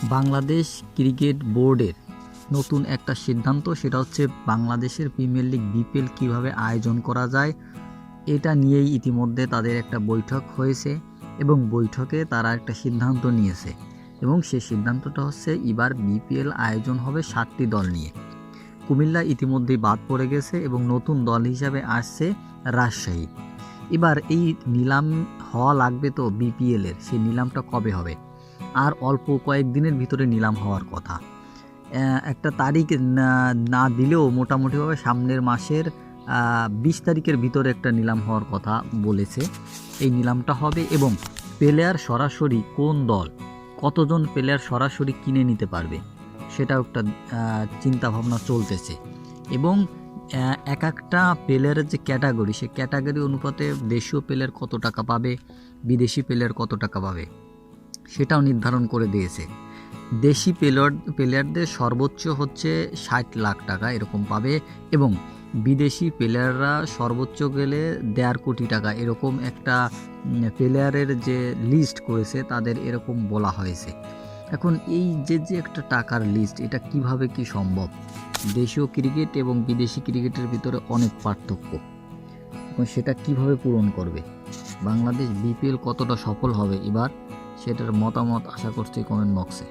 Bangladesh cricket বোর্ডের নতুন একটা সিদ্ধান্ত, সেটা হচ্ছে বাংলাদেশের প্রিমিয়ার লিগ বিপিএল কীভাবে আয়োজন করা যায় এটা নিয়েই ইতিমধ্যে তাদের একটা বৈঠক হয়েছে এবং বৈঠকে তারা একটা সিদ্ধান্ত নিয়েছে এবং সেই সিদ্ধান্তটা হচ্ছে এবার বিপিএল আয়োজন হবে 7টি দল নিয়ে। কুমিল্লা ইতিমধ্যেই বাদ পড়ে গেছে এবং নতুন দল হিসাবে আসছে রাজশাহী। এবার এই নিলাম হওয়া লাগবে, তো বিপিএলের সেই নিলামটা কবে হবে? আর অল্প কয়েকদিনের ভিতরে নিলাম হওয়ার কথা। একটা তারিখ না দিলেও মোটামুটিভাবে সামনের মাসের 20 তারিখের ভিতরে একটা নিলাম হওয়ার কথা বলেছে। এই নিলামটা হবে এবং প্লেয়ার সরাসরি কোন দল কতজন প্লেয়ার সরাসরি কিনে নিতে পারবে সেটাও একটা চিন্তাভাবনা চলতেছে এবং এক একটা প্লেয়ারের যে ক্যাটাগরি, সে ক্যাটাগরি অনুপাতে দেশীয় প্লেয়ার কত টাকা পাবে, বিদেশি প্লেয়ার কত টাকা পাবে সেটাও নির্ধারণ করে দিয়েছে। দেশি প্লেয়ারদের সর্বোচ্চ হচ্ছে 60 লাখ টাকা এরকম পাবে এবং বিদেশি প্লেয়াররা সর্বোচ্চ গেলে 1.5 কোটি টাকা, এরকম একটা প্লেয়ারের যে লিস্ট করেছে তাদের এরকম বলা হয়েছে। এখন এই যে একটা টাকার লিস্ট, এটা কিভাবে কি সম্ভব? দেশীয় ক্রিকেট এবং বিদেশি ক্রিকেটের ভিতরে অনেক পার্থক্য, এবং সেটা কিভাবে পূরণ করবে বাংলাদেশ? বিপিএল কতটা সফল হবে এবার সেটার মতামত আশা করছি কমেন্ট বক্সে।